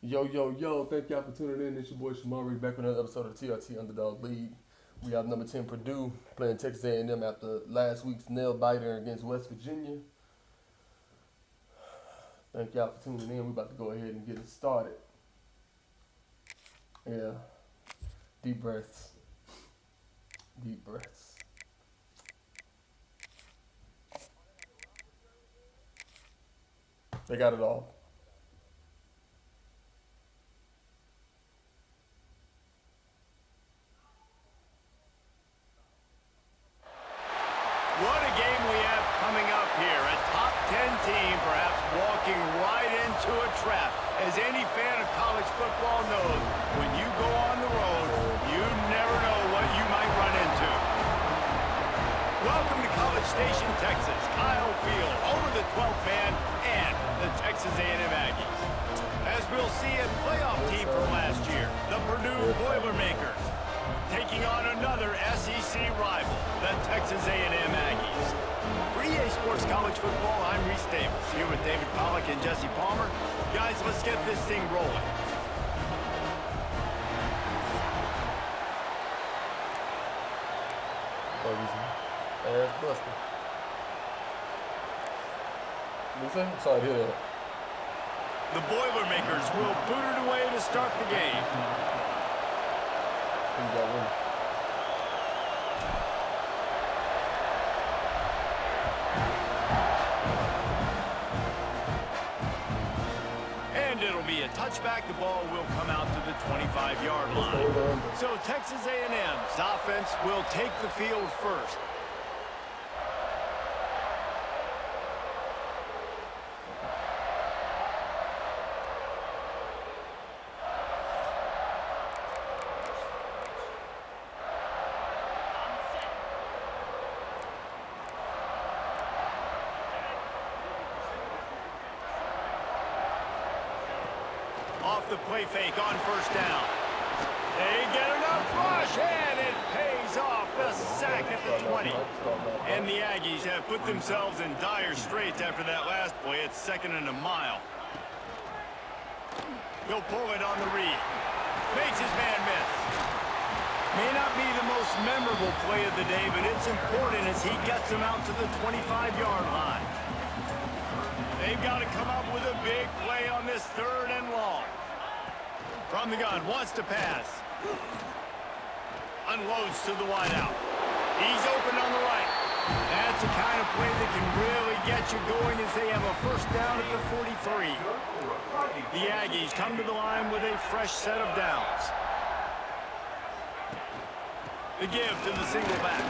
Yo, yo, yo, thank y'all for tuning in. It's your boy Shamari back with another episode of the TRT Underdog League. We have number 10 Purdue playing Texas A&M after last week's nail biter against West Virginia. Thank y'all for tuning in. We're about to go ahead and get it started. Yeah, deep breaths. Deep breaths. They got it all. What a game we have coming up here. A top 10 team perhaps walking right into a trap. As any fan of college football knows, when you go on the road, you never know what you might run into. Welcome to College Station, Texas. Kyle Field over the 12th man and the Texas A&M Aggies. As we'll see, a playoff team from last year, the Purdue Boilermakers, taking on another SEC rival, the Texas A&M Aggies. For EA Sports College Football, I'm Reese Davis, here with David Pollack and Jesse Palmer. Guys, let's get this thing rolling. Ass buster. What you say? I'm sorry to hear that. The Boilermakers will boot it away to start the game. Who got one? And it'll be a touchback. The ball will come out to the 25-yard line. So Texas A&M's offense will take the field first. Off the play fake on first down. They get enough rush, and it pays off. The sack at the 20. And the Aggies have put themselves in dire straits after that last play. It's second and a mile. He'll pull it on the read. Makes his man miss. May not be the most memorable play of the day, but it's important as he gets them out to the 25-yard line. They've got to come up with a big play on this third and long. From the gun, wants to pass. Unloads to the wideout. He's open on the right. That's the kind of play that can really get you going as they have a first down at the 43. The Aggies come to the line with a fresh set of downs. The give to the single back.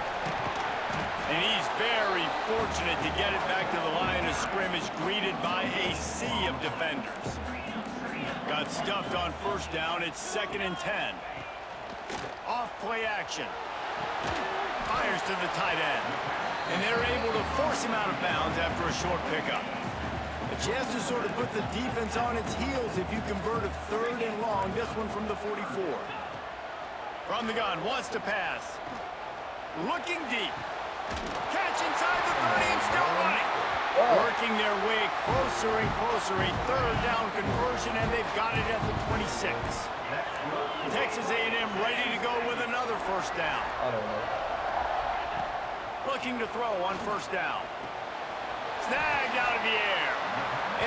And he's very fortunate to get it back to the line of scrimmage, greeted by a sea of defenders. Got stuffed on first down. It's second and 10. Off play action. Fires to the tight end. And they're able to force him out of bounds after a short pickup. A chance to sort of put the defense on its heels if you convert a third and long. This one from the 44. From the gun, wants to pass. Looking deep. Catch inside the 30 and still running. Working their way closer and closer. A third down conversion, and they've got it at the 26. Texas A&M ready to go with another first down. I don't know. Looking to throw on first down. Snagged out of the air.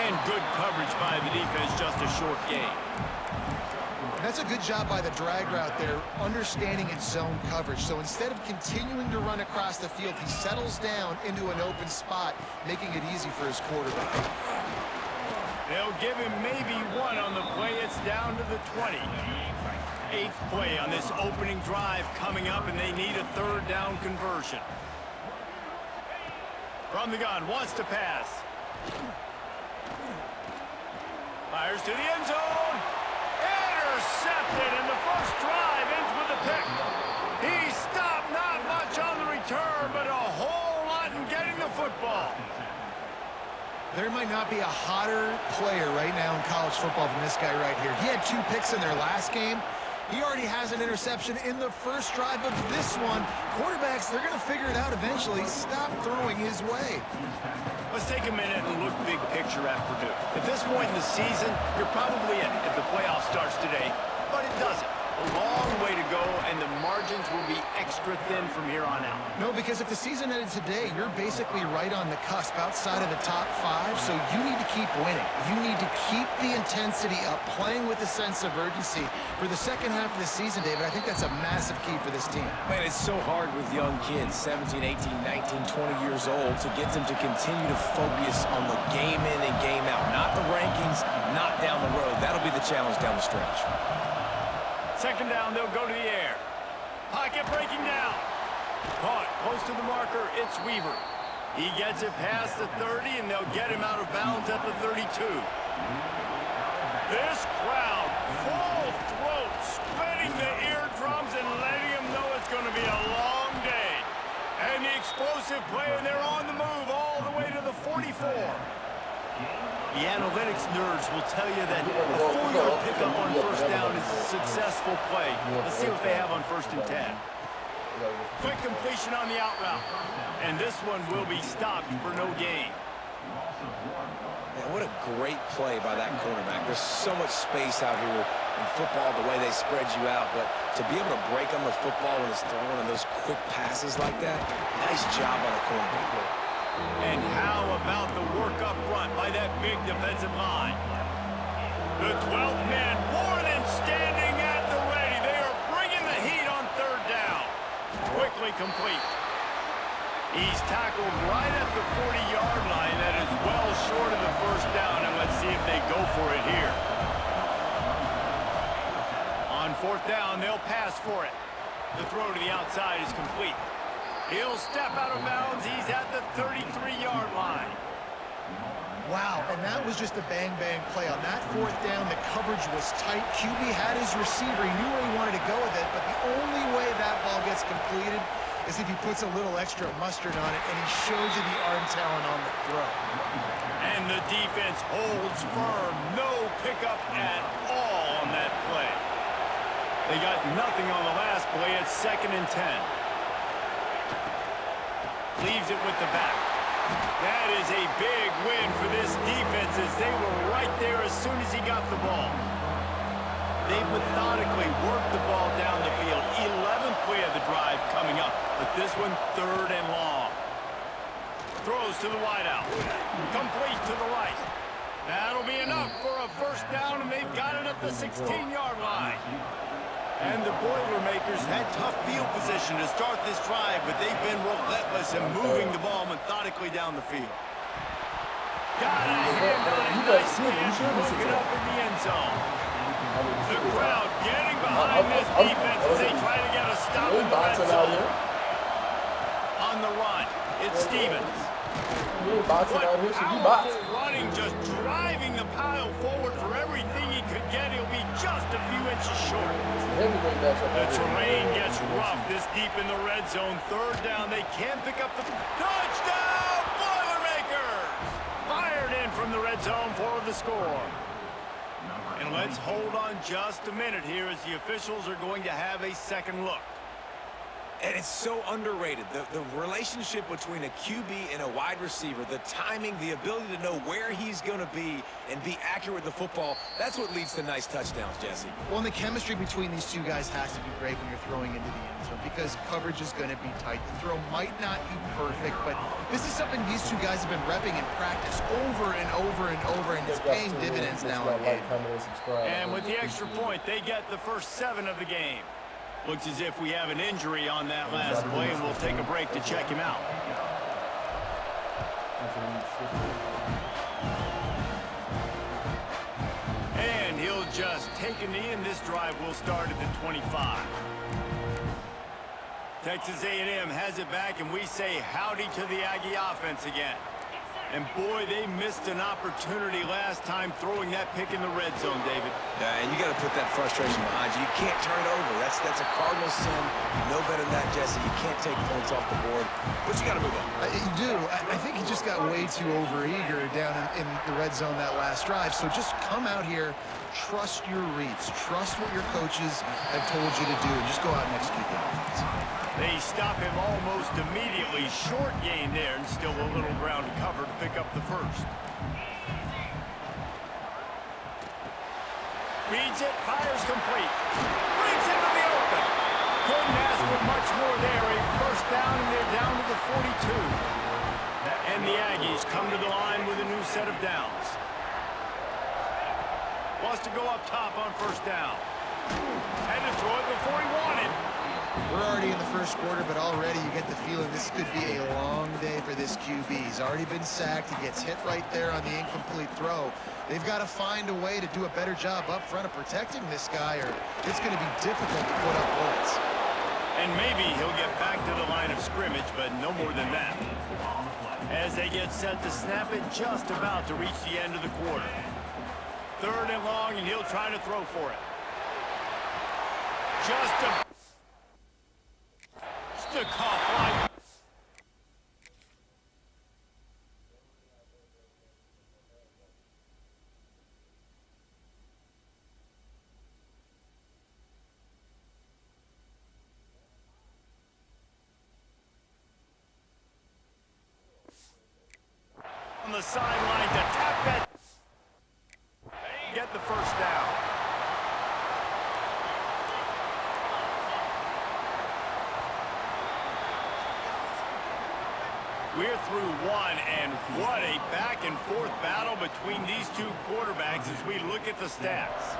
And good coverage by the defense, just a short gain. That's a good job by the drag route there, understanding its zone coverage. So instead of continuing to run across the field, he settles down into an open spot, making it easy for his quarterback. They'll give him maybe one on the play. It's down to the 20. Eighth play on this opening drive coming up, and they need a third down conversion. From the gun, wants to pass. Fires to the end zone. Intercepted, and the first drive ends with a pick. He stopped, not much on the return, but a whole lot in getting the football. There might not be a hotter player right now in college football than this guy right here. He had 2 picks in their last game. He already has an interception in the first drive of this one. Quarterbacks, they're going to figure it out eventually. Stop throwing his way. Let's take a minute and look big picture at Purdue. At this point in the season, you're probably in if the playoff starts today, but it doesn't. A long way to go, and the margins will be extra thin from here on out. No, because if the season ended today, you're basically right on the cusp outside of the top 5, so you need to keep winning. You need to keep the intensity up, playing with a sense of urgency. For the second half of the season, David, I think that's a massive key for this team. Man, it's so hard with young kids, 17, 18, 19, 20 years old, to get them to continue to focus on the game in and game out. Not the rankings, not down the road. That'll be the challenge down the stretch. Second down, they'll go to the air. Pocket breaking down. Caught close to the marker, it's Weaver. He gets it past the 30, and they'll get him out of bounds at the 32. This crowd, full throat, spreading the eardrums and letting them know it's going to be a long day. And the explosive play, and they're on the move all the way to the 44. The analytics nerds will tell you that a 4-yard pickup on first down is a successful play. Let's see what they have on 1st and 10. Quick completion on the out route. And this one will be stopped for no gain. Man, what a great play by that cornerback. There's so much space out here in football, the way they spread you out. But to be able to break on the football when it's thrown and those quick passes like that, nice job by the cornerback. And how about the work up front by that big defensive line? The 12th man more than standing at the ready. They are bringing the heat on 3rd down. Quickly complete. He's tackled right at the 40-yard line. That is well short of the 1st down, and let's see if they go for it here. On 4th down, they'll pass for it. The throw to the outside is complete. He'll step out of bounds. He's at the 33-yard line. Wow, and that was just a bang-bang play. On that 4th down, the coverage was tight. QB had his receiver. He knew where he wanted to go with it, but the only way that ball gets completed is if he puts a little extra mustard on it, and he shows you the arm talent on the throw. And the defense holds firm. No pickup at all on that play. They got nothing on the last play. It's 2nd and 10. Leaves it with the back. That is a big win for this defense as they were right there as soon as he got the ball. They methodically worked the ball down the field. 11th play of the drive coming up, but this one 3rd and long. Throws to the wideout. Complete to the right. That'll be enough for a 1st down, and they've got it at the 16-yard line. And the Boilermakers had tough field position to start this drive, but they've been relentless in moving the ball methodically down the field. Got a hand on it nicely and broke it up in the end zone. The crowd getting behind this defense as they try to get a stop in the red zone. On the run, it's Stevens. Running, just driving the pile forward for everything he could get. He'll be just a few inches short. The terrain gets rough this deep in the red zone. 3rd down, they can't pick up the touchdown. Boilermakers fired in from the red zone for the score. And let's hold on just a minute here as the officials are going to have a second look. And it's so underrated. The relationship between a QB and a wide receiver, the timing, the ability to know where he's going to be and be accurate with the football, that's what leads to nice touchdowns, Jesse. Well, and the chemistry between these two guys has to be great when you're throwing into the end zone because coverage is going to be tight. The throw might not be perfect, but this is something these two guys have been repping in practice over and over and over, and it's paying dividends now and again. And with the extra point, they get the first 7 of the game. Looks as if we have an injury on that last play, and we'll take a break to check him out. And he'll just take a knee, and this drive will start at the 25. Texas A&M has it back, and we say howdy to the Aggie offense again. And boy, they missed an opportunity last time throwing that pick in the red zone, David. Yeah, and you got to put that frustration behind you. You can't turn it over. That's a Cardinal sin. No better than that, Jesse. You can't take points off the board, but you got to move on. You do. I think he just got way too overeager down in the red zone that last drive. So just come out here, trust your reads, trust what your coaches have told you to do, and just go out and execute the offense. They stop him almost immediately. Short gain there, and still a little ground to cover to pick up the first. Reads it, fires complete. Brings into the open. Couldn't ask for much more there. A first down, and they're down to the 42. And the Aggies come to the line with a new set of downs. Wants to go up top on first down. Had to throw it before he wanted. We're already in the first quarter, but already you get the feeling this could be a long day for this QB. He's already been sacked. He gets hit right there on the incomplete throw. They've got to find a way to do a better job up front of protecting this guy, or it's going to be difficult to put up points. And maybe he'll get back to the line of scrimmage, but no more than that. As they get set to snap it, just about to reach the end of the quarter. 3rd and long, and he'll try to throw for it. Just a cough line. On the sideline to tap that. Get the first down. We're through one, and what a back-and-forth battle between these two quarterbacks as we look at the stats.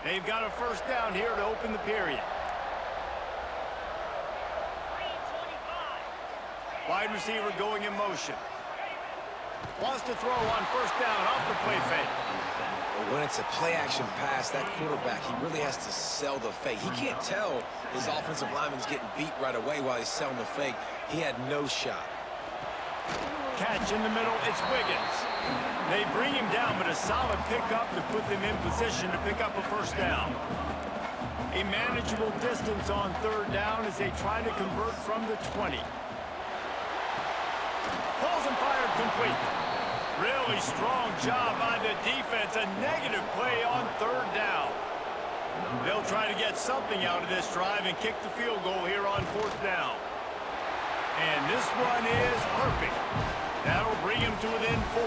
They've got a first down here to open the period. Wide receiver going in motion. Wants to throw on first down off the play fake. When it's a play-action pass, that quarterback, he really has to sell the fake. He can't tell his offensive lineman's getting beat right away while he's selling the fake. He had no shot. Catch in the middle, it's Wiggins. They bring him down, but a solid pickup to put them in position to pick up a first down. A manageable distance on 3rd down as they try to convert from the 20. Pulls and fired complete. Really strong job by the defense. A negative play on 3rd down. They'll try to get something out of this drive and kick the field goal here on 4th down. And this one is perfect. That'll bring him to within 4.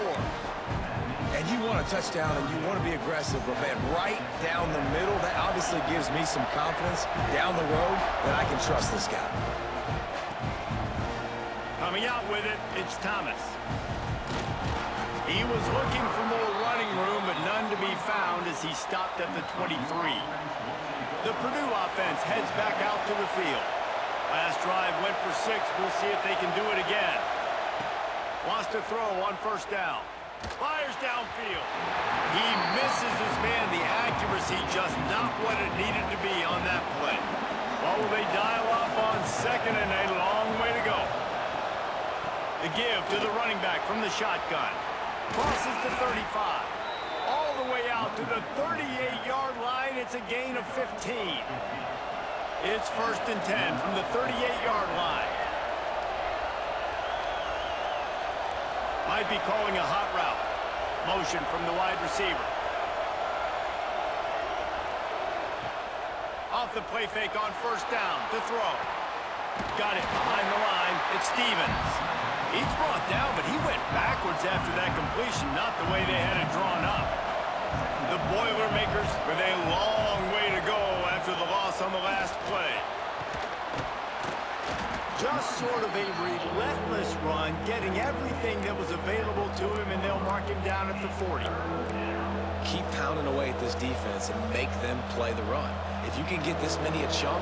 And you want a touchdown and you want to be aggressive, but man, right down the middle, that obviously gives me some confidence down the road that I can trust this guy. Coming out with it, it's Thomas. He was looking for more running room, but none to be found as he stopped at the 23. The Purdue offense heads back out to the field. Last drive went for 6. We'll see if they can do it again. Wants to throw on first down. Fires downfield. He misses his man. The accuracy just not what it needed to be on that play. Well, will they dial up on 2nd and a long way to go? The give to the running back from the shotgun. Crosses the 35. All the way out to the 38-yard line. It's a gain of 15. It's 1st and 10 from the 38-yard line. Might be calling a hot route. Motion from the wide receiver. Off the play fake on first down to throw. Got it behind the line. It's Stevens. He's brought down, but he went backwards after that completion, not the way they had it drawn up. The Boilermakers with a long way to go after the loss on the last play. Just sort of a relentless run, getting everything that was available to him, and they'll mark him down at the 40. Keep pounding away at this defense and make them play the run. If you can get this many a chunk,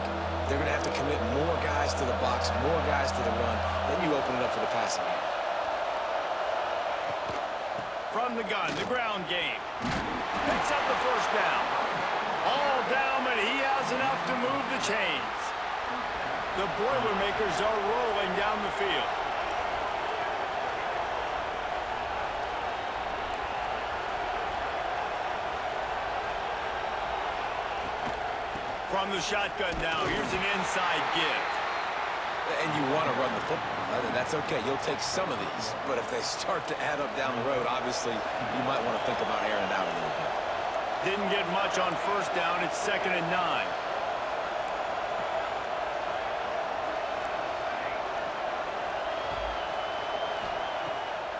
they're going to have to commit more guys to the box, more guys to the run. Then you open it up for the passing game. From the gun, the ground game. Picks up the first down. All down, but he has enough to move the chains. The Boilermakers are rolling down the field. From the shotgun now, here's an inside give. And you want to run the football. That's okay. You'll take some of these. But if they start to add up down the road, obviously, you might want to think about airing it out a little bit. Didn't get much on first down. It's 2nd and 9.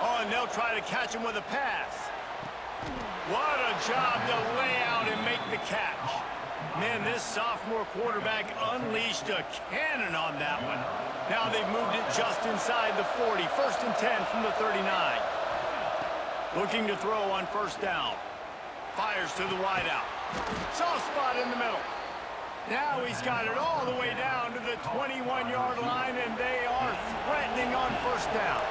Oh, and they'll try to catch him with a pass. What a job to lay out and make the catch. Man, this sophomore quarterback unleashed a cannon on that one. Now they've moved it just inside the 40. 1st and 10 from the 39. Looking to throw on first down. Fires to the wideout. Soft spot in the middle. Now he's got it all the way down to the 21-yard line, and they are threatening on first down.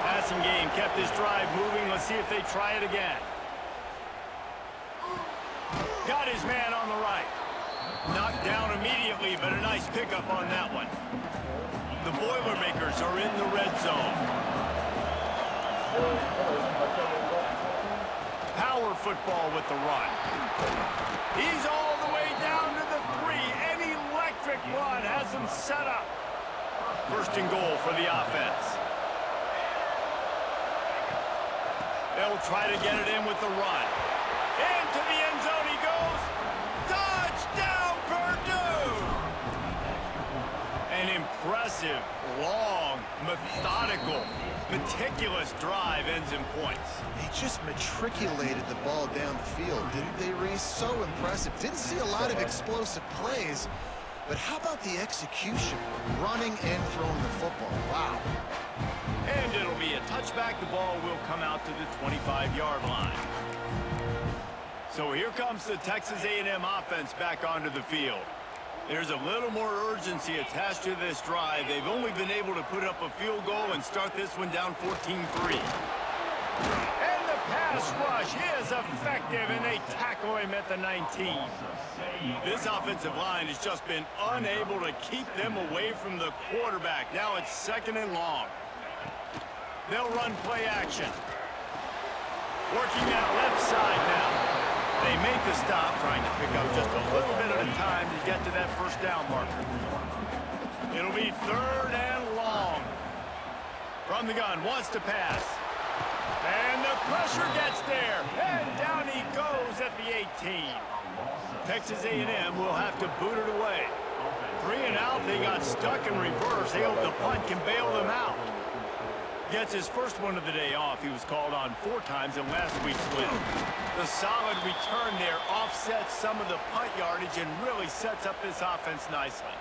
Passing game kept this drive moving. Let's see if they try it again. Got his man on the right. Knocked down immediately, but a nice pickup on that one. The Boilermakers are in the red zone. Power football with the run. He's all the way down to the 3. An electric run has him set up. 1st and goal for the offense. They'll try to get it in with the run. Into the end zone he goes. Touchdown, Purdue! An impressive, long, methodical, meticulous drive ends in points. They just matriculated the ball down the field, didn't they, Reese? So impressive. Didn't see a lot of explosive plays, but how about the execution? Running and throwing the football. Wow. And it'll be a touchback. The ball will come out to the 25-yard line. So here comes the Texas A&M offense back onto the field. There's a little more urgency attached to this drive. They've only been able to put up a field goal and start this one down 14-3. And the pass rush is effective, and they tackle him at the 19. This offensive line has just been unable to keep them away from the quarterback. Now it's 2nd and long. They'll run play action. Working that left side now. They make the stop, trying to pick up just a little bit at a time to get to that first down marker. It'll be 3rd and long. From the gun, wants to pass. And the pressure gets there. And down he goes at the 18. Texas A&M will have to boot it away. 3 and out, they got stuck in reverse. They hope the punt can bail them out. Gets his first one of the day off. He was called on 4 times in last week's win. The solid return there offsets some of the punt yardage and really sets up this offense nicely.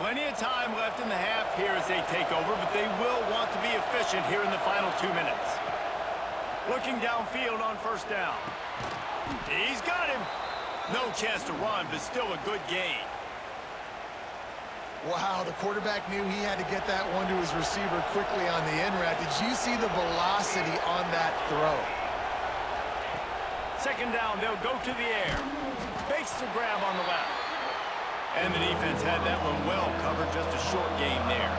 Plenty of time left in the half here as they take over, but they will want to be efficient here in the final 2 minutes. Looking downfield on first down. He's got him. No chance to run, but still a good gain. Wow, the quarterback knew he had to get that one to his receiver quickly on the in route. Did you see the velocity on that throw? 2nd down, they'll go to the air. Fakes the grab on the left. And the defense had that one well covered, just a short gain there.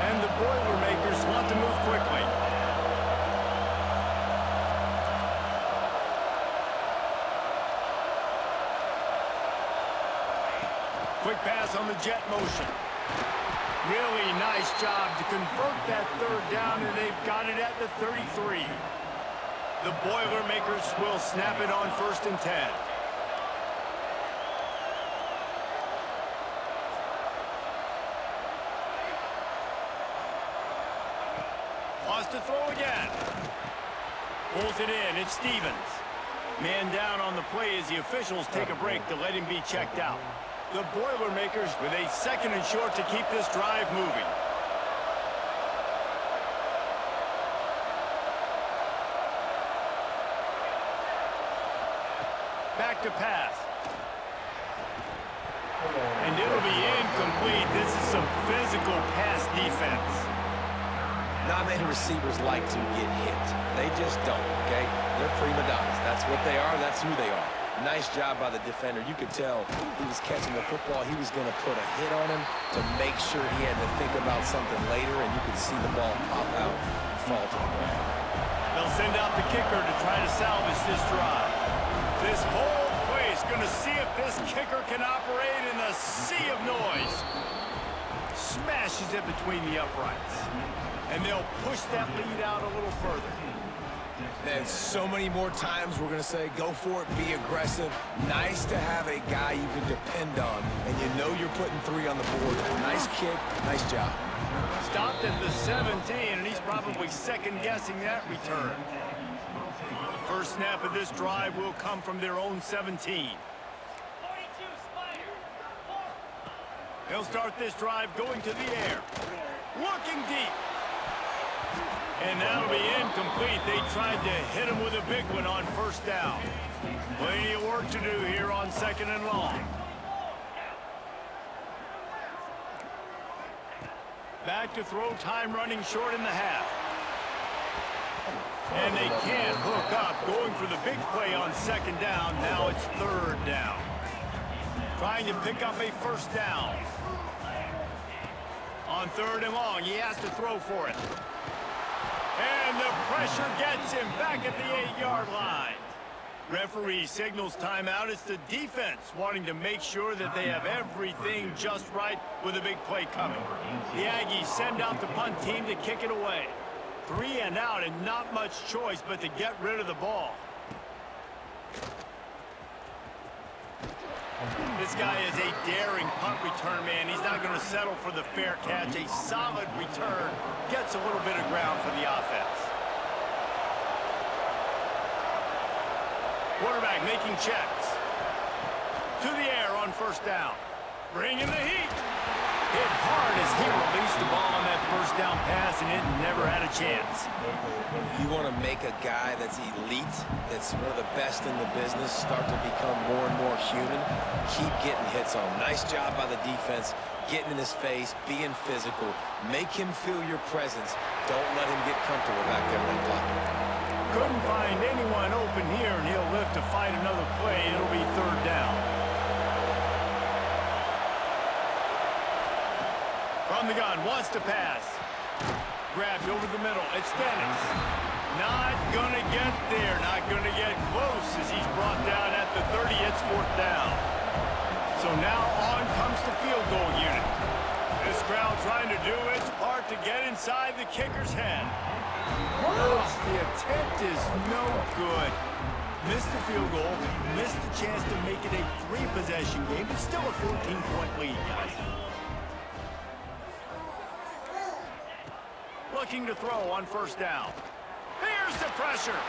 And the Boilermakers want to move quickly. Quick pass on the jet motion. Really nice job to convert that 3rd down, and they've got it at the 33. The Boilermakers will snap it on 1st and 10. Wants to throw again. Pulls it in. It's Stevens. Man down on the play as the officials take a break to let him be checked out. The Boilermakers with a 2nd and short to keep this drive moving. Back to pass. And it'll be incomplete. This is some physical pass defense. Not many receivers like to get hit. They just don't, okay? They're prima donnas. That's what they are. That's who they are. Nice job by the defender. You could tell he was catching the football. He was going to put a hit on him to make sure he had to think about something later, and you could see the ball pop out and fall to the ground. They'll send out the kicker to try to salvage this drive. This whole place going to see if this kicker can operate in the sea of noise. Smashes it between the uprights. And they'll push that lead out a little further. And so many more times we're going to say, go for it, be aggressive. Nice to have a guy you can depend on, and you know you're putting 3 on the board. Nice kick, nice job. Stopped at the 17, and he's probably second-guessing that return. First snap of this drive will come from their own 17. They'll start this drive going to the air. Looking deep. And that'll be incomplete. They tried to hit him with a big one on first down. Plenty of work to do here on 2nd and long. Back to throw, time running short in the half. And they can't hook up, going for the big play on 2nd down. Now it's 3rd down. Trying to pick up a first down. On 3rd and long, he has to throw for it. And the pressure gets him back at the 8-yard line. Referee signals timeout. It's the defense wanting to make sure that they have everything just right with a big play coming. The Aggies send out the punt team to kick it away. 3 and out, and not much choice but to get rid of the ball. This guy is a daring punt return man. He's not going to settle for the fair catch. A solid return gets a little bit of ground for the offense. Quarterback making checks. To the air on first down. Bringing the heat. Hit hard as he released the ball on that first down pass, and it never had a chance. You want to make a guy that's elite, that's one of the best in the business, start to become more and more human. Keep getting hits on him. Nice job by the defense, getting in his face, being physical. Make him feel your presence. Don't let him get comfortable back there in that pocket. Couldn't find anyone open here, and he'll lift to fight another play. It'll be 3rd down. From the gun, wants to pass. Grabbed over the middle. It's Dennis. Not going to get there. Not going to get close as he's brought down at the 30. It's 4th down. So now on comes the field goal unit. This crowd trying to do its part to get inside the kicker's head. The attempt is no good. Missed the field goal. Missed the chance to make it a 3-possession game. It's still a 14-point lead, guys. Looking to throw on first down. Here's the pressure.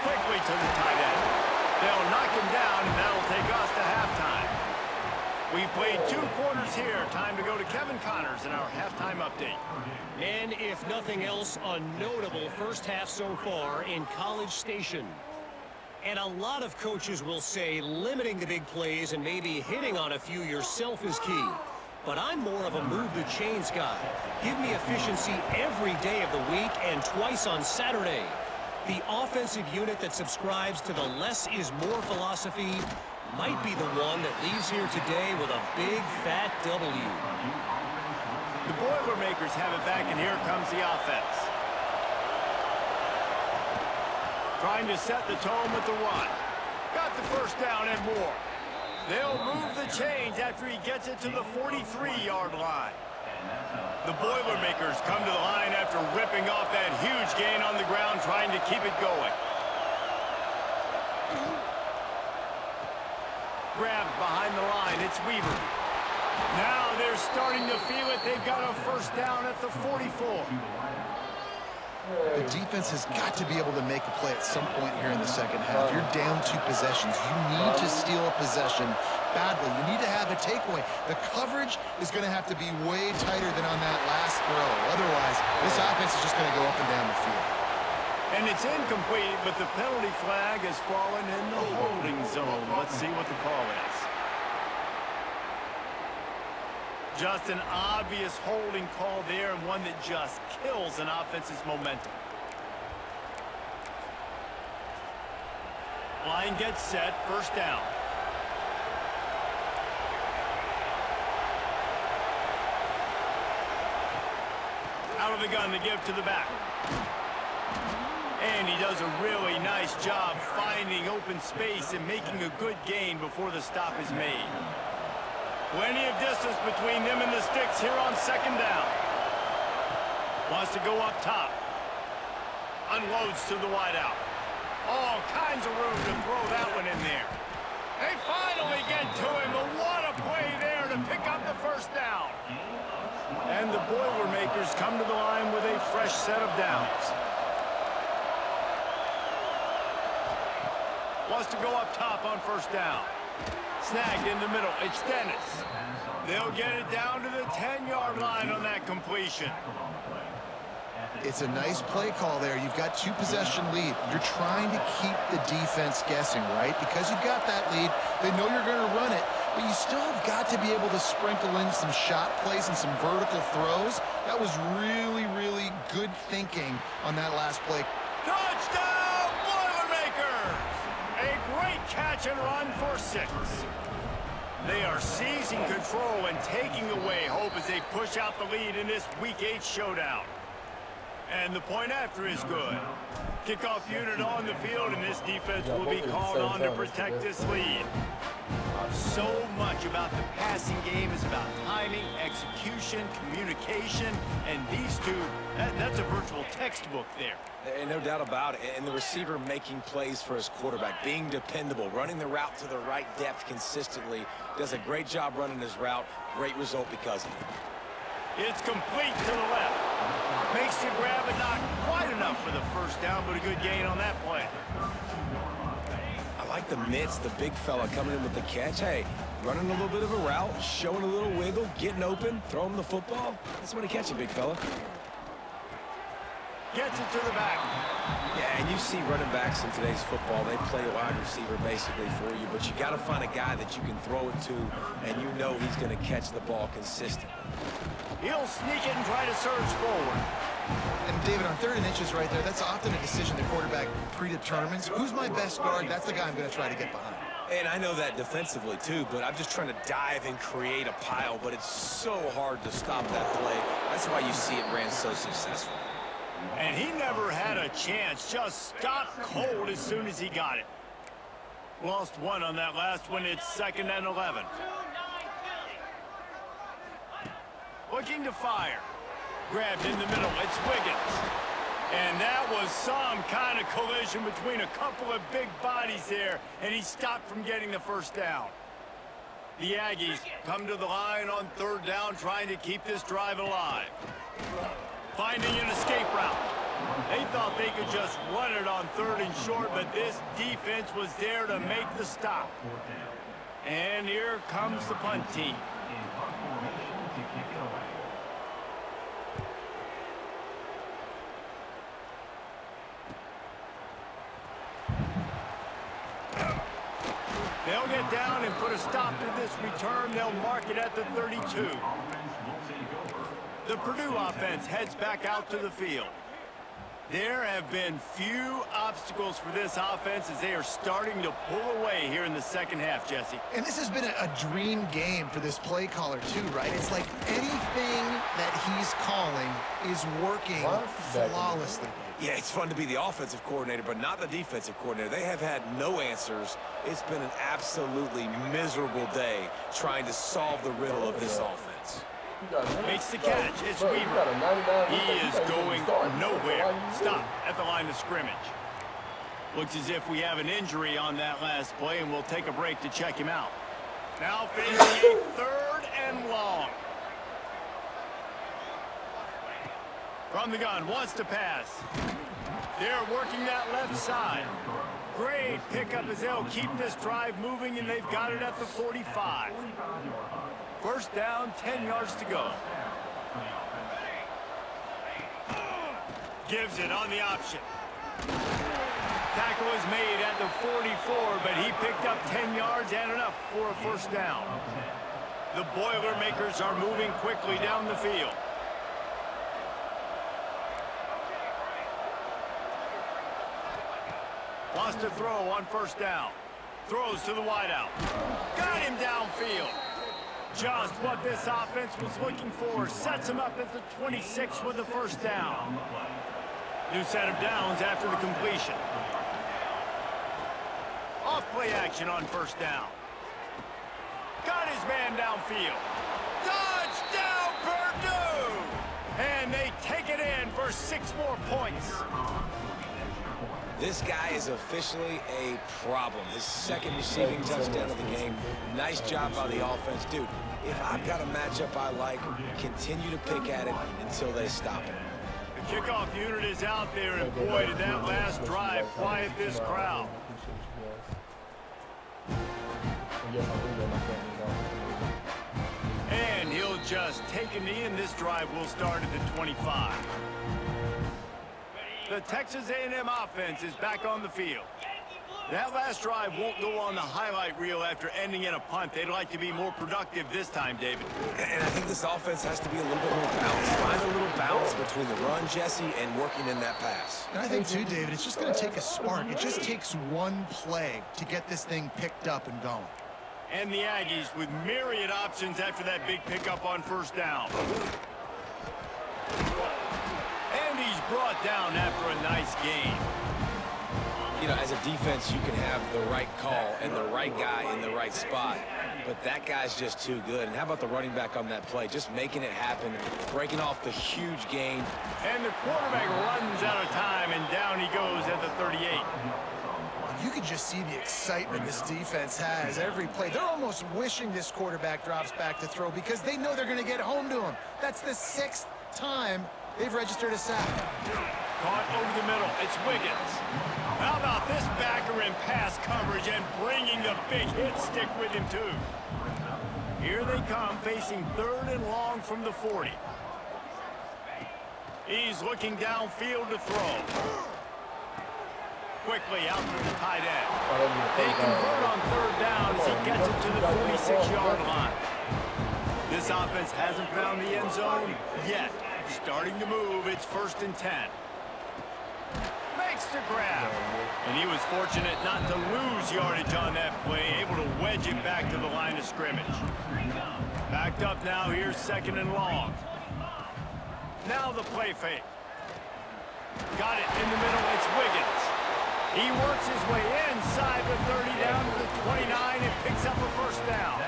Quickly to the tight end. They'll knock him down, and that'll take us to halftime. We've played 2 quarters here. Time to go to Kevin Connors in our halftime update. And if nothing else, a notable first half so far in College Station. And a lot of coaches will say limiting the big plays and maybe hitting on a few yourself is key. But I'm more of a move the chains guy. Give me efficiency every day of the week and twice on Saturday. The offensive unit that subscribes to the less is more philosophy might be the one that leaves here today with a big fat W. The Boilermakers have it back, and here comes the offense. Trying to set the tone with the run. Got the first down and more. They'll move the chains after he gets it to the 43-yard line. The Boilermakers come to the line after ripping off that huge gain on the ground, trying to keep it going. Grabbed behind the line, it's Weaver. Now they're starting to feel it. They've got a first down at the 44. The defense has got to be able to make a play at some point here in the second half. You're down 2 possessions. You need to steal a possession badly. You need to have a takeaway. The coverage is going to have to be way tighter than on that last throw. Otherwise, this offense is just going to go up and down the field. And it's incomplete, but the penalty flag has fallen in the holding zone. Let's see what the call is. Just an obvious holding call there, and one that just kills an offense's momentum. Line gets set, first down. Out of the gun to give to the back. And he does a really nice job finding open space and making a good gain before the stop is made. Plenty of distance between them and the sticks here on second down. Wants to go up top. Unloads to the wideout. All kinds of room to throw that one in there. They finally get to him, but what a play there to pick up the first down. And the Boilermakers come to the line with a fresh set of downs. Wants to go up top on first down. Snagged in the middle. It's Dennis. They'll get it down to the 10-yard line on that completion. It's a nice play call there. You've got 2-possession lead. You're trying to keep the defense guessing, right? Because you've got that lead, they know you're going to run it, but you still have got to be able to sprinkle in some shot plays and some vertical throws. That was really, really good thinking on that last play. Touchdown, Boilermakers! A great catch and run for 6. They are seizing control and taking away hope as they push out the lead in this Week 8 showdown. And the point after is good. Kickoff unit on the field, and this defense will be called on to protect this lead. So much about the passing game is about timing, execution, communication, and these two, that's a virtual textbook there. And no doubt about it. And the receiver making plays for his quarterback, being dependable, running the route to the right depth consistently. Does a great job running his route. Great result because of it. It's complete to the left. Makes the grab, but not quite enough for the first down, but a good gain on that play. I like the mitts, the big fella coming in with the catch. Hey, running a little bit of a route, showing a little wiggle, getting open, throw him the football. That's when he catch it, big fella. Gets it to the back. Yeah, and you see running backs in today's football, they play a wide receiver basically for you, but you got to find a guy that you can throw it to, and you know he's going to catch the ball consistently. He'll sneak it and try to surge forward. And David, on 3rd and inches right there, that's often a decision the quarterback predetermines. Who's my best guard? That's the guy I'm going to try to get behind. And I know that defensively too, but I'm just trying to dive and create a pile, but it's so hard to stop that play. That's why you see it ran so successfully. And he never had a chance, just stopped cold as soon as he got it. Lost one on that last one. It's 2nd and 11. Looking to fire. Grabbed in the middle. It's Wiggins. And that was some kind of collision between a couple of big bodies there, and he stopped from getting the first down. The Aggies come to the line on 3rd down, trying to keep this drive alive. Finding an escape route. They thought they could just run it on 3rd and short, but this defense was there to make the stop. And here comes the punt team. They'll get down and put a stop to this return. They'll mark it at the 32. The Purdue offense heads back out to the field. There have been few obstacles for this offense as they are starting to pull away here in the second half, Jesse. And this has been a dream game for this play caller too, right? It's like anything that he's calling is working flawlessly. Yeah, it's fun to be the offensive coordinator, but not the defensive coordinator. They have had no answers. It's been an absolutely miserable day trying to solve the riddle of this offense. Makes the catch. It's Weaver. He is going nowhere. Stop at the line of scrimmage. Looks as if we have an injury on that last play, and we'll take a break to check him out. Now facing a 3rd and long. From the gun, wants to pass. They're working that left side. Great pickup as they'll keep this drive moving, and they've got it at the 45. First down, 10 yards to go. Gives it on the option. Tackle is made at the 44, but he picked up 10 yards and enough for a first down. The Boilermakers are moving quickly down the field. Wants to throw on first down. Throws to the wideout. Got him downfield. Just what this offense was looking for. Sets him up at the 26 with the first down. New set of downs after the completion. Off play action on first down. Got his man downfield. Touchdown, Purdue! And they take it in for 6 more points. This guy is officially a problem. His second receiving touchdown of the game. Nice job by the offense. Dude, if I've got a matchup I like, continue to pick at it until they stop it. The kickoff unit is out there, and boy, did that last drive quiet this crowd. And he'll just take a knee, and this drive will start at the 25. The Texas A&M offense is back on the field. That last drive won't go on the highlight reel after ending in a punt. They'd like to be more productive this time, David. And I think this offense has to be a little bit more balanced. Find a little balance between the run, Jesse, and working in that pass. And I think, too, David, it's just going to take a spark. It just takes one play to get this thing picked up and going. And the Aggies with myriad options after that big pickup on first down. And he's brought down after a nice gain. You know, as a defense, you can have the right call and the right guy in the right spot, but that guy's just too good. And how about the running back on that play? Just making it happen, breaking off the huge gain. And the quarterback runs out of time, and down he goes at the 38. You can just see the excitement this defense has every play. They're almost wishing this quarterback drops back to throw because they know they're going to get home to him. That's the 6th time they've registered a sack. Caught over the middle. It's Wiggins. How about this backer in pass coverage and bringing the big hit stick with him, too? Here they come, facing 3rd and long from the 40. He's looking downfield to throw. Quickly out to the tight end. They convert on 3rd down as he gets it to the 46-yard line. This offense hasn't found the end zone yet. Starting to move, it's 1st and 10. Makes the grab. And he was fortunate not to lose yardage on that play, able to wedge it back to the line of scrimmage. Backed up now, here's 2nd and long. Now the play fake. Got it in the middle, it's Wiggins. He works his way inside the 30 down to the 29 and picks up a first down.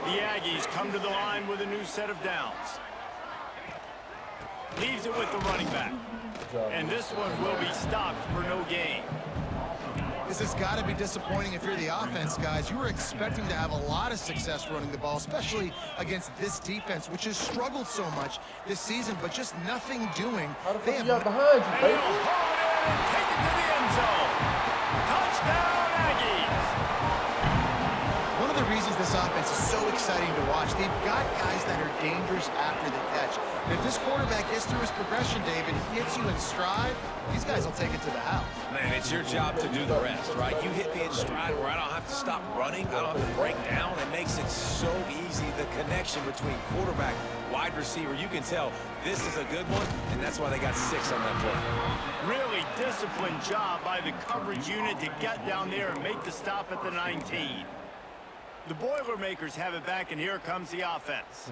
The Aggies come to the line with a new set of downs. Leaves it with the running back. And this one will be stopped for no gain. This has got to be disappointing if you're the offense, guys. You were expecting to have a lot of success running the ball, especially against this defense, which has struggled so much this season, but just nothing doing. They have behind you, baby. And take it to the end zone. Touchdown, Aggies. One of the reasons this offense is so exciting to watch, they've got guys that are dangerous after the catch. And if this quarterback gets through his progression, David, he hits you in stride, these guys will take it to the house. Man, it's your job to do the rest, right? You hit me in stride where I don't have to stop running. I don't have to break down. It makes it so easy, the connection between quarterback, wide receiver. You can tell this is a good one, and that's why they got 6 on that play. Really disciplined job by the coverage unit to get down there and make the stop at the 19. The Boilermakers have it back, and here comes the offense.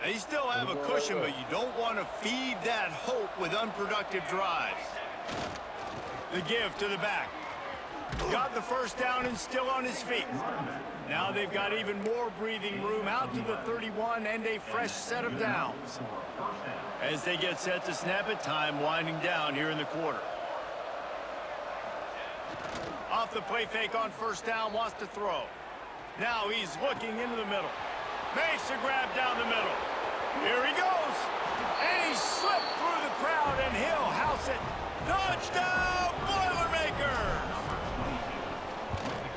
They still have a cushion, but you don't want to feed that hope with unproductive drives. The give to the back. Got the first down and still on his feet. Now they've got even more breathing room out to the 31 and a fresh set of downs. As they get set to snap it, time winding down here in the quarter. Off the play fake on first down, wants to throw. Now he's looking into the middle. Makes a grab down the middle. Here he goes. And he slipped through the crowd, and he'll house it. Touchdown, Boilermakers!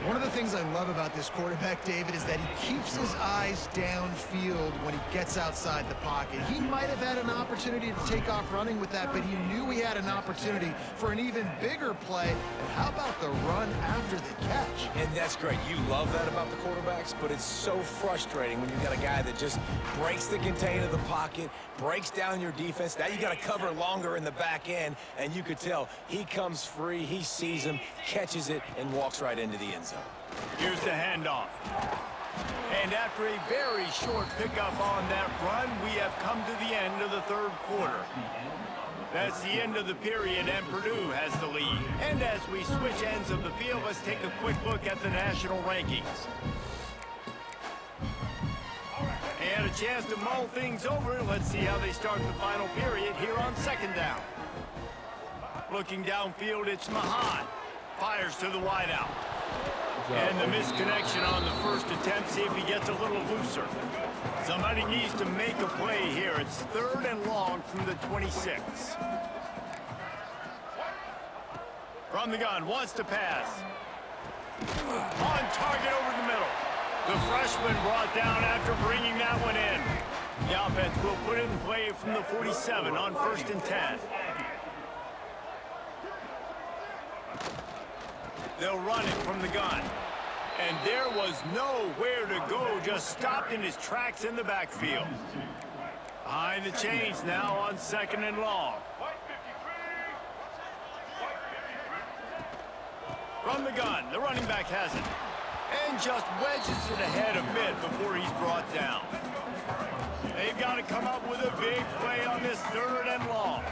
One of the things I love about this quarterback, David, is that he keeps his eyes downfield when he gets outside the pocket. He might have had an opportunity to take off running with that, but he knew he had an opportunity for an even bigger play. And how about the run after the catch? And that's great. You love that about the quarterbacks, but it's so frustrating when you've got a guy that just breaks the contain of the pocket, breaks down your defense. Now you got to cover longer in the back end, and you could tell he comes free, he sees him, catches it, and walks right into the end zone. Here's the handoff. And after a very short pickup on that run, we have come to the end of the third quarter. That's the end of the period, and Purdue has the lead. And as we switch ends of the field, let's take a quick look at the national rankings. And a chance to mull things over. Let's see how they start the final period here on second down. Looking downfield, it's Mahan. Fires to the wideout. And the misconnection on the first attempt. See if he gets a little looser. Somebody needs to make a play here. It's third and long from the 26. From the gun, wants to pass. On target over the middle. The freshman brought down after bringing that one in. The offense will put it in play from the 47 on 1st and 10. They'll run it from the gun. And there was nowhere to go, just stopped in his tracks in the backfield. Behind the chains now on 2nd and long. From the gun, the running back has it. And just wedges it ahead a bit before he's brought down. They've got to come up with a big play on this 3rd and long.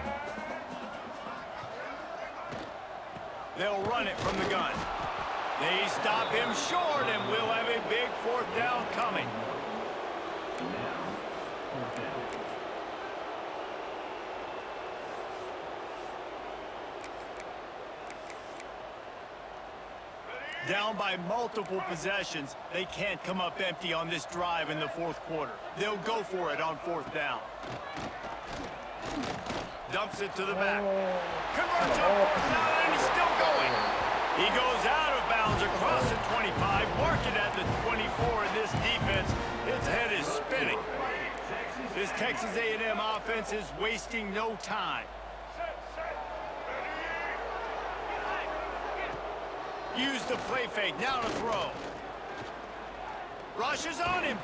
They'll run it from the gun. They stop him short, and we'll have a big 4th down coming. Down by multiple possessions, they can't come up empty on this drive in the 4th quarter. They'll go for it on 4th down. Dumps it to the back. Converts it on 4th down, and he's still going. He goes out of bounds across the 25, marking at the 24, and this defense, its head is spinning. This Texas A&M offense is wasting no time. Use the play fake, now to throw. Rushes on him.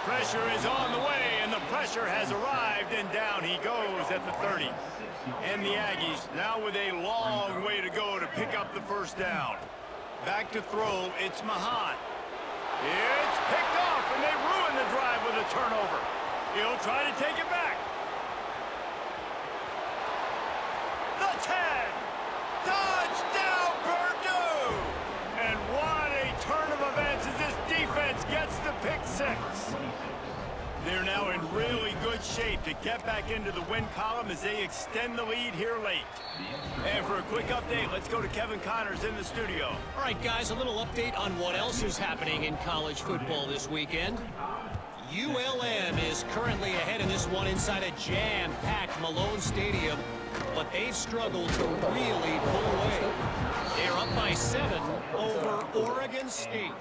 Pressure is on the way, and the pressure has arrived, and down he goes at the 30. And the Aggies now with a long way to go to pick up the 1st down. Back to throw, it's Mahan. It's picked off, and they ruin the drive with a turnover. He'll try to take it back. The 10. Touchdown, Purdue! And what a turn of events as this defense gets the pick 6. They're now in really good shape to get back into the win column as they extend the lead here late. And for a quick update, let's go to Kevin Connors in the studio. All right, guys, a little update on what else is happening in college football this weekend. ULM is currently ahead in this one inside a jam-packed Malone Stadium, but they've struggled to really pull away. They're up by 7 over Oregon State.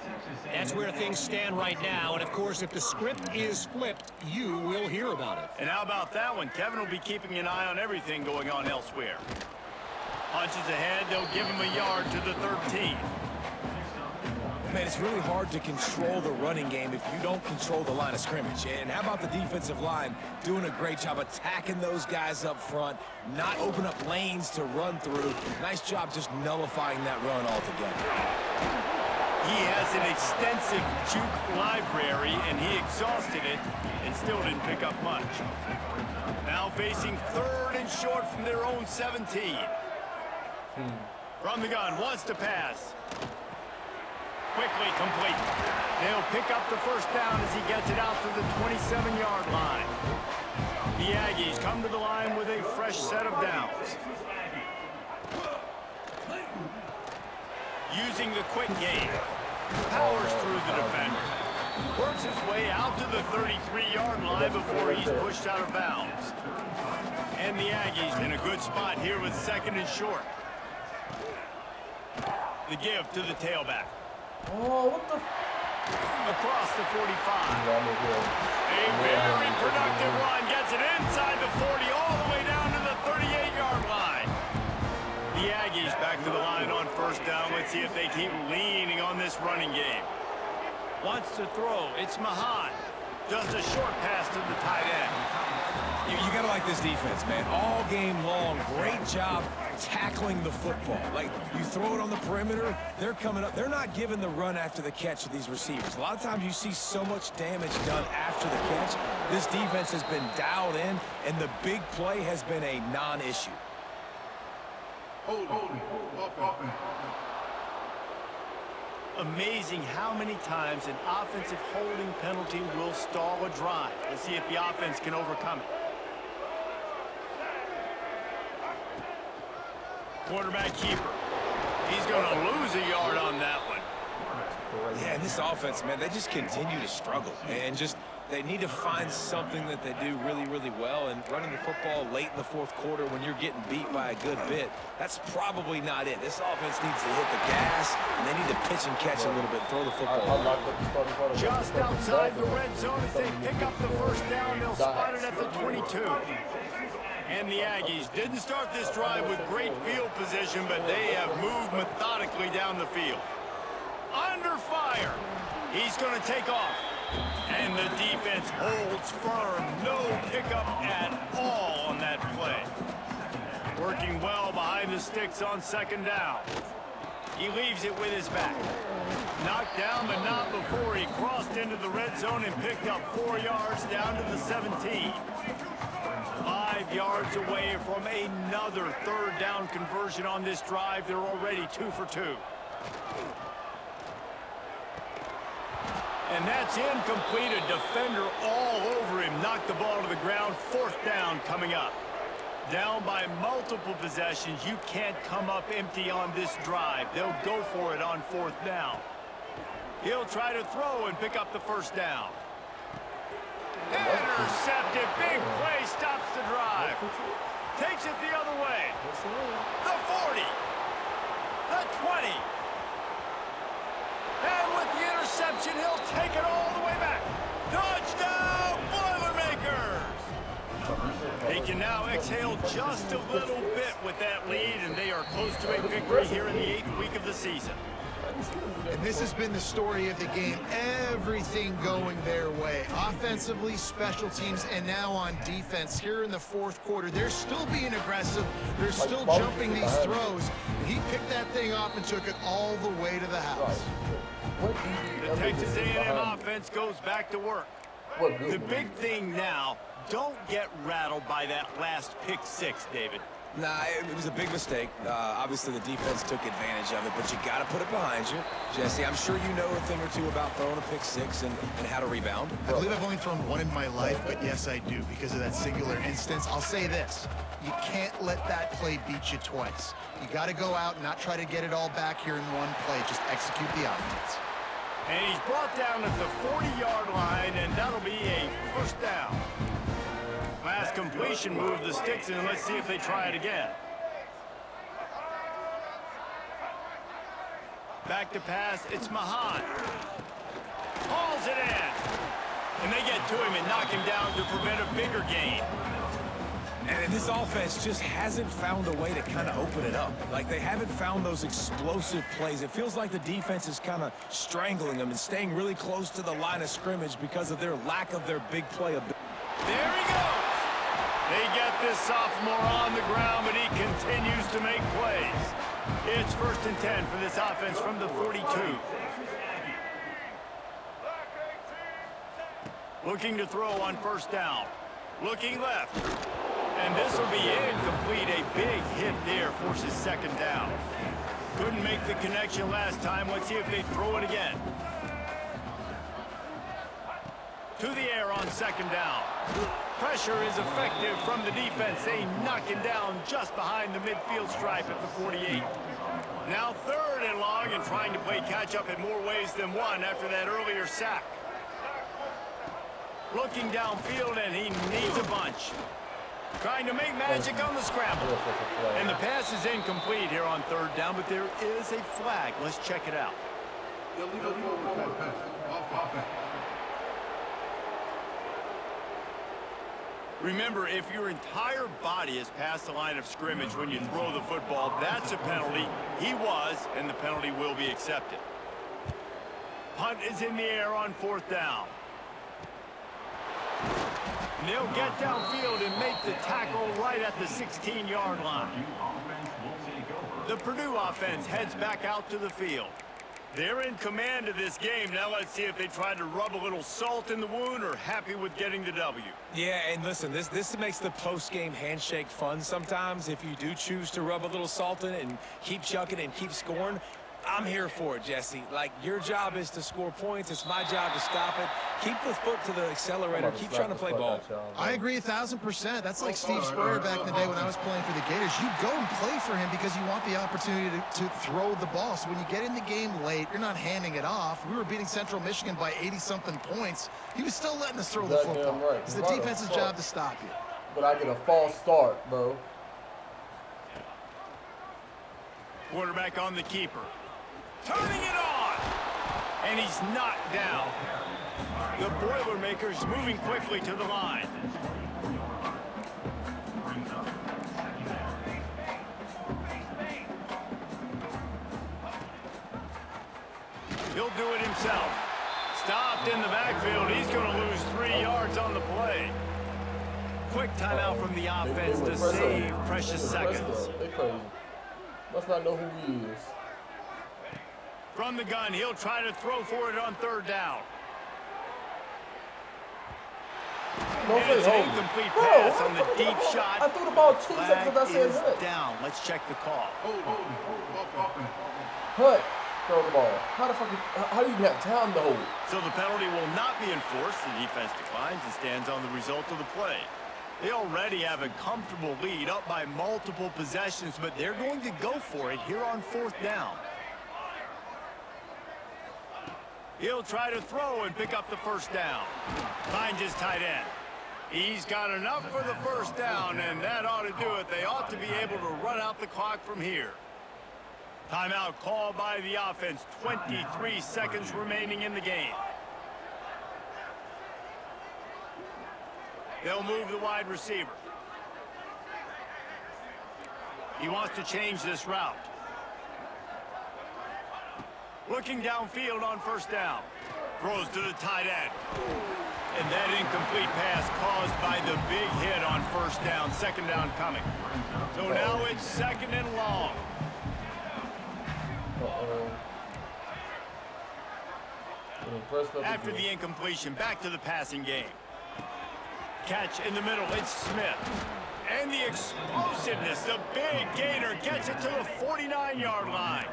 That's where things stand right now, and of course, if the script is flipped, you will hear about it. And how about that one? Kevin will be keeping an eye on everything going on elsewhere. Punches ahead, they'll give him a yard to the 13. Man, it's really hard to control the running game if you don't control the line of scrimmage. And how about the defensive line doing a great job attacking those guys up front, not open up lanes to run through. Nice job just nullifying that run altogether. He has an extensive juke library, and he exhausted it and still didn't pick up much. Now facing 3rd and short from their own 17. From the gun, wants to pass. Quickly complete. They'll pick up the 1st down as he gets it out to the 27-yard line. The Aggies come to the line with a fresh set of downs. Using the quick game. Powers through the defender. Works his way out to the 33-yard line before he's pushed out of bounds. And the Aggies in a good spot here with 2nd and short. The give to the tailback. Oh, what the? Across the 45. Yeah, A very productive run. Gets it inside the 40, all the way down to the 38-yard line. The Aggies back to the line on first down. Let's see if they keep leaning on this running game. Wants to throw. It's Mahan. Just a short pass to the tight end. You got to like this defense, man. All game long, great job tackling the football. Like, you throw it on the perimeter, they're coming up. They're not giving the run after the catch to these receivers. A lot of times you see so much damage done after the catch. This defense has been dialed in, and the big play has been a non-issue. Amazing how many times an offensive holding penalty will stall a drive. Let's see if the offense can overcome it. Quarterback keeper. He's going to lose a yard on that one. Yeah, and this offense, man, they just continue to struggle. And just, they need to find something that they do really, really well. And running the football late in the fourth quarter when you're getting beat by a good bit, that's probably not it. This offense needs to hit the gas, and they need to pitch and catch a little bit, throw the football. Just outside the red zone as they pick up the first down. They'll spot it at the 22. And the Aggies didn't start this drive with great field position, but they have moved methodically down the field. Under fire. He's going to take off. And the defense holds firm. No pickup at all on that play. Working well behind the sticks on second down. He leaves it with his back. Knocked down, but not before he crossed into the red zone and picked up 4 yards down to the 17. 5 yards away from another third down conversion on this drive. They're already 2 for 2. And that's incomplete. A defender all over him. Knocked the ball to the ground. 4th down coming up. Down by multiple possessions. You can't come up empty on this drive. They'll go for it on 4th down. He'll try to throw and pick up the first down. Intercepted. Big play stops the drive. Takes it the other way. The 40. The 20. And with the interception, he'll take it all the way back. Touchdown, Boilermakers! They can now exhale just a little bit with that lead, and they are close to a victory here in the 8th week of the season. And this has been the story of the game. Everything going their way. Offensively, special teams, and now on defense here in the 4th quarter. They're still being aggressive. They're still jumping these throws. He picked that thing off and took it all the way to the house. The Texas A&M offense goes back to work. The big thing now, don't get rattled by that last pick 6, David. Nah, it was a big mistake. Obviously, the defense took advantage of it, but you got to put it behind you. Jesse, I'm sure you know a thing or two about throwing a pick 6 and how to rebound. I believe I've only thrown one in my life, but yes, I do because of that singular instance. I'll say this. You can't let that play beat you twice. You got to go out and not try to get it all back here in one play. Just execute the offense. And he's brought down at the 40-yard line, and that'll be a first down. Last completion moved the sticks, and let's see if they try it again. Back to pass, it's Mahan. Hauls it in. And they get to him and knock him down to prevent a bigger gain. And this offense just hasn't found a way to kind of open it up. Like, they haven't found those explosive plays. It feels like the defense is kind of strangling them and staying really close to the line of scrimmage because of their lack of their big play ability. There he goes. They get this sophomore on the ground, but he continues to make plays. It's 1st and 10 for this offense from the 42. Looking to throw on first down. Looking left. And this will be incomplete. A big hit there forces second down. Couldn't make the connection last time. Let's see if they throw it again. To the air on second down. Pressure is effective from the defense. They knock him down just behind the midfield stripe at the 48. Now 3rd and long and trying to play catch-up in more ways than one after that earlier sack. Looking downfield, and he needs a bunch. Trying to make magic on the scramble. And the pass is incomplete here on 3rd down, but there is a flag. Let's check it out. Remember, if your entire body is past the line of scrimmage when you throw the football, that's a penalty. He was, and the penalty will be accepted. Punt is in the air on 4th down. And they'll get downfield and make the tackle right at the 16-yard line. The Purdue offense heads back out to the field. They're in command of this game. Now let's see if they try to rub a little salt in the wound or happy with getting the W. Yeah, and listen, this makes the post-game handshake fun sometimes. If you do choose to rub a little salt in it and keep chucking and keep scoring, I'm here for it, Jesse. Like, your job is to score points. It's my job to stop it. Keep the foot to the accelerator. Keep trying to play ball. I agree 1,000%. That's like Steve Spurrier back in the day when I was playing for the Gators. You go and play for him because you want the opportunity to throw the ball. So when you get in the game late, you're not handing it off. We were beating Central Michigan by 80-something points. He was still letting us throw the football. Right. It's the defense's job to stop you. But I get a false start, bro. Quarterback on the keeper. Turning it on! And he's knocked down. The Boilermakers moving quickly to the line. He'll do it himself. Stopped in the backfield. He's going to lose 3 yards on the play. Quick timeout from the offense to save precious seconds. They crazy. Must not know who he is. From the gun, he'll try to throw for it on 3rd down. And it's an incomplete pass on the deep shot. I threw the ball 2 seconds after I said Flag Hunt. is down. Let's check the call. Hunt, throw the ball. How do you have time to hold? So the penalty will not be enforced. The defense declines and stands on the result of the play. They already have a comfortable lead, up by multiple possessions, but they're going to go for it here on 4th down. He'll try to throw and pick up the 1st down. Finds his tight end. He's got enough for the 1st down, and that ought to do it. They ought to be able to run out the clock from here. Timeout called by the offense. 23 seconds remaining in the game. They'll move the wide receiver. He wants to change this route. Looking downfield on 1st down. Throws to the tight end. And that incomplete pass caused by the big hit on 1st down. 2nd down coming. So now it's 2nd and long. After the incompletion, back to the passing game. Catch in the middle, it's Smith. And the explosiveness, the big gainer gets it to the 49-yard line.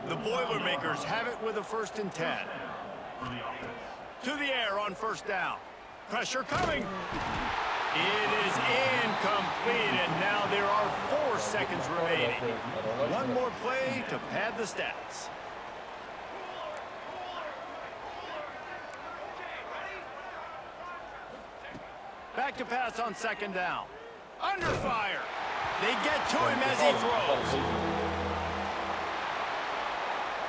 The Boilermakers have it with a 1st and 10. To the air on 1st down. Pressure coming. It is incomplete, and now there are 4 seconds remaining. One more play to pad the stats. Back to pass on 2nd down. Under fire. They get to him as he throws.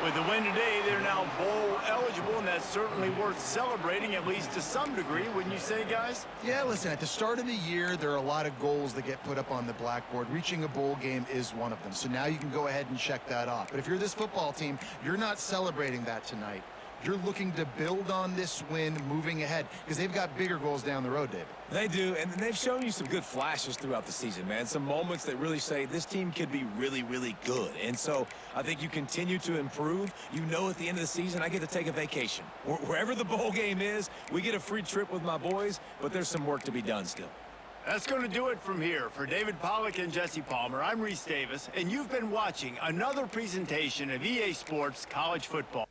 With the win today, they're now bowl eligible, and that's certainly worth celebrating, at least to some degree, wouldn't you say, guys? Yeah, listen, at the start of the year, there are a lot of goals that get put up on the blackboard. Reaching a bowl game is one of them. So now you can go ahead and check that off. But if you're this football team, you're not celebrating that tonight. You're looking to build on this win moving ahead because they've got bigger goals down the road, David. They do, and they've shown you some good flashes throughout the season, man. Some moments that really say this team could be really, really good. And so I think you continue to improve. You know at the end of the season, I get to take a vacation. Wherever the bowl game is, we get a free trip with my boys, but there's some work to be done still. That's going to do it from here. For David Pollack and Jesse Palmer, I'm Reese Davis, and you've been watching another presentation of EA Sports College Football.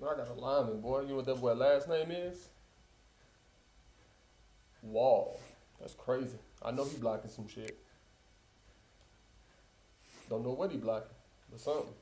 I got a lineman, boy. You know what that boy last name is? Wall. That's crazy. I know he blocking some shit. Don't know what he blocking, but something.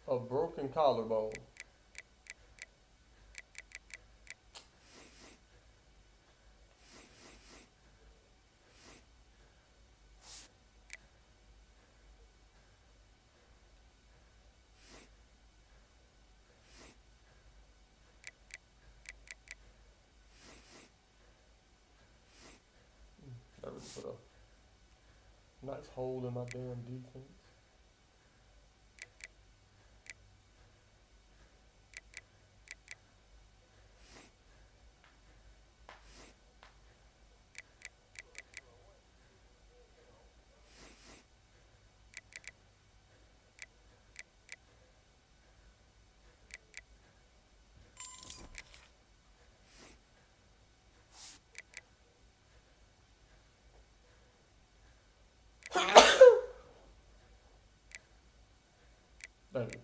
A broken collarbone. That really put a nice hole in my damn defense. Thank you.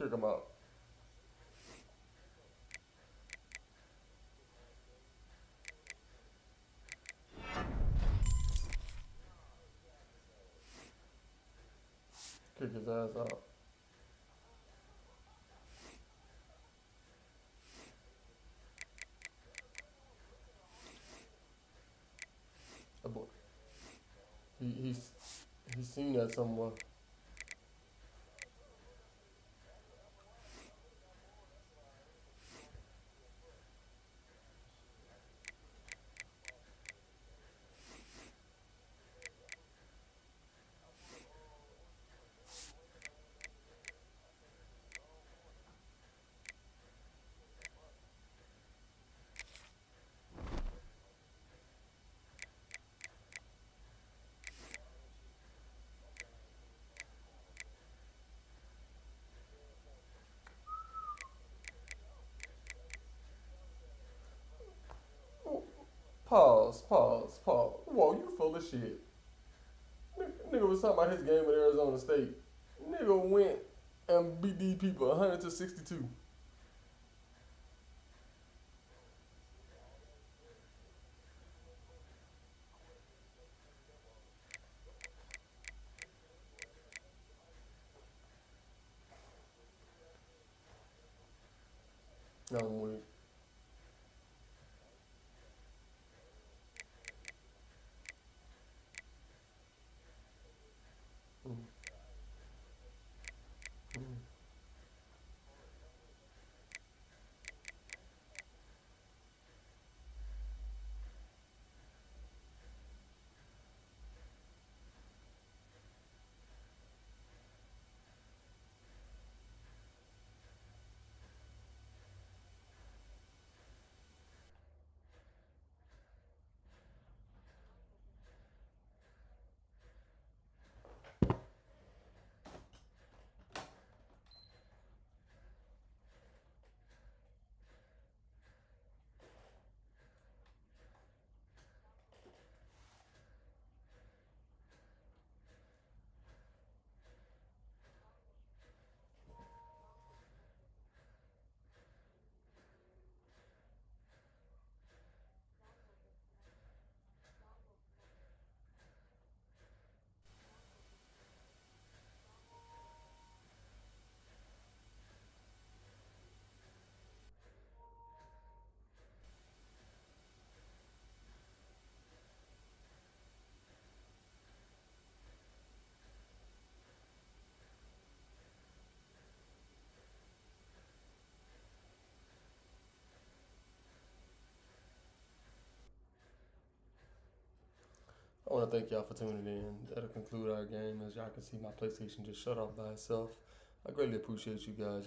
Kick him out. Kick his ass out. got somewhere. Pause. Whoa, you full of shit. Nigga was talking about his game at Arizona State. Nigga went and beat these people 100-62. No, I'm weak. I want to thank y'all for tuning in. That'll conclude our game. As y'all can see, my PlayStation just shut off by itself. I greatly appreciate you guys.